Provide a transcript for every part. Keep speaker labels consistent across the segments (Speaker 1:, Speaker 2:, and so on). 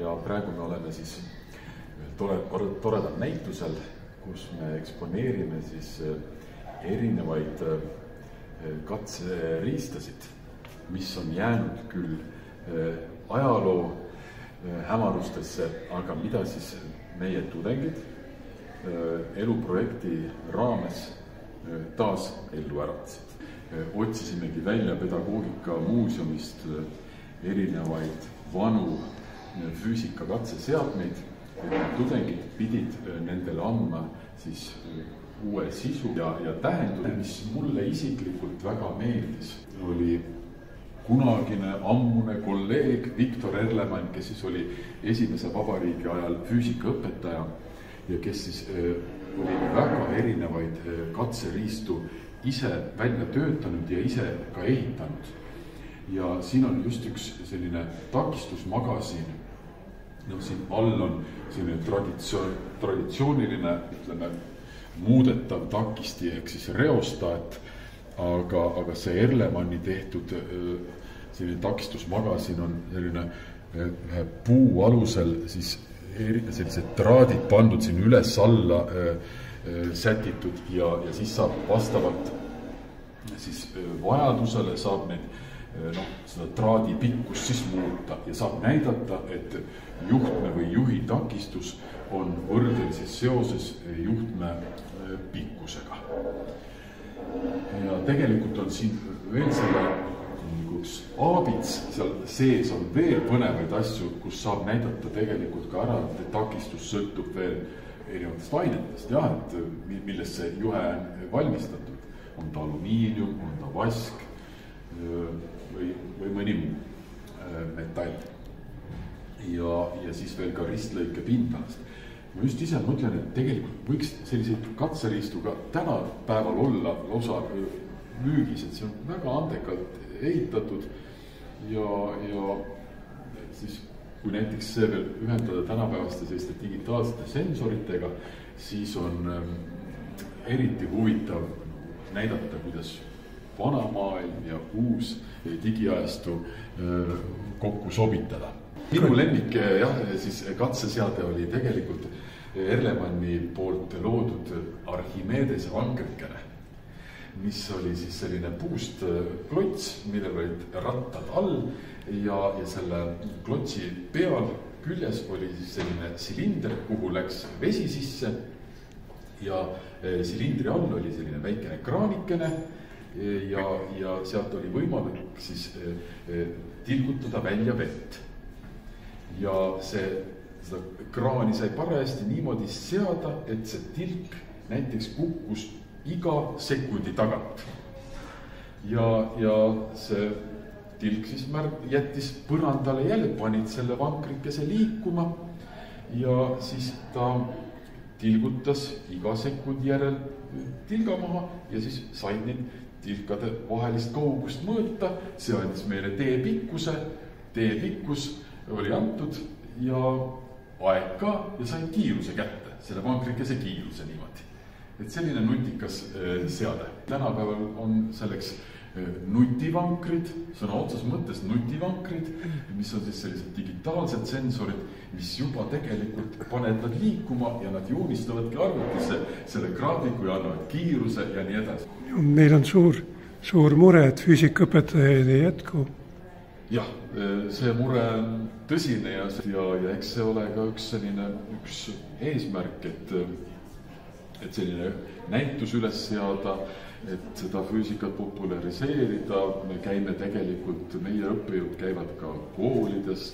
Speaker 1: ja praegu me oleme siis toredal näitusel, kus me eksponeerime siis erinevaid katseriistasid, mis on jäänud küll ajaloo hämarustesse, aga mida siis meie tudengid eluprojekti raames taas ellu äratasid. Otsisimegi välja pedagoogikamuuseumist erinevaid vanu füüsikakatseseadmeid, et tudengid pidid nendele andma siis uue sisu ja tähenduse, mis mulle isiklikult väga meeldis, oli kunagine ammune kolleeg Viktor Erlemann, kes siis oli esimese vabariigi ajal füüsikaõpetaja ja kes siis oli väga erinevaid katseriistu ise välja töötanud ja ise ka ehitanud. Ja siin on just üks selline takistusmagasin. No siin all on selline traditsiooniline, ütleme, muudetav takisti ehk siis reostaat, aga see Erlemanni tehtud selline takistusmagasin on selline ühe puu alusel siis sellised traadid pandud siin üles-alla sätitud ja siis saab vastavalt siis vajadusele saab neid seda traadi pikkust siis muuta ja saab näidata, et juhtme või juhi takistus on võrdelises seoses juhtme pikkusega. Ja tegelikult on siin veel selle üks aabits, seal sees on veel põnevaid asju, kus saab näidata tegelikult ka ära, et takistus sõltub veel erinevatest ainetest, jah, et millest see juhe on valmistatud. On ta alumiinium, on ta vask või mõni muu metall. Ja siis veel ka ristlõike pindalast. Ma just ise mõtlen, et tegelikult võiks selliseid katseriistuga tänapäeval olla lausa müügis, et see on väga andekalt ehitatud ja siis kui näiteks see veel ühendada tänapäevaste selliste digitaalsete sensoritega, siis on eriti huvitav näidata, kuidas vana maailm ja uus digiajastu kokku sobitada. Minu lemmik siis katseseade oli tegelikult Erlemanni poolt loodud Archimedese vankrikene, mis oli siis selline puust klots, millel olid rattad all ja selle klotsi peal küljes oli siis selline silinder, kuhu läks vesi sisse ja silindri all oli selline väikene kraanikene ja sealt oli võimalik siis tilgutada välja vett. Ja seda kraani sai parajasti niimoodi seada, et see tilk näiteks kukkus iga sekundi tagant. Ja see tilk siis jättis põrandale jälle, panid selle vankrikese liikuma ja siis ta tilgutas iga sekundi järel tilga maha ja siis said neid tilkade vahelist kaugust mõõta. See andis meile teepikkuse, teepikkus oli antud ja aeg ka ja sain kiiruse kätte, selle vankrikese kiiruse niimoodi. Et selline nutikas seade. Tänapäeval on selleks nutivankrid, sõna otsas mõttes nutivankrid, mis on siis sellised digitaalsed sensorid, mis juba tegelikult paned nad liikuma ja nad joonistavadki arvutisse selle graafiku ja annavad kiiruse ja nii edasi.
Speaker 2: Meil on suur mure, et füüsikaõpetajaid ei jätku.
Speaker 1: Jah, see mure on tõsine ja eks see ole ka üks eesmärk, et selline näitus üles seada, et seda füüsikat populariseerida. Me käime tegelikult, meie õppejõud käivad ka koolides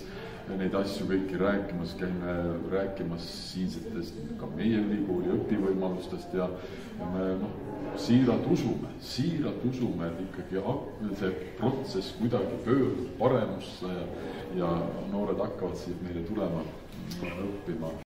Speaker 1: neid asju kõiki rääkimas, käime rääkimas siinsetest ka meie ülikooli õpivõimalustest ja me siiralt usume, et ikkagi see protsess kuidagi pöördub paremusse ja noored hakkavad siis meile tulema õppima.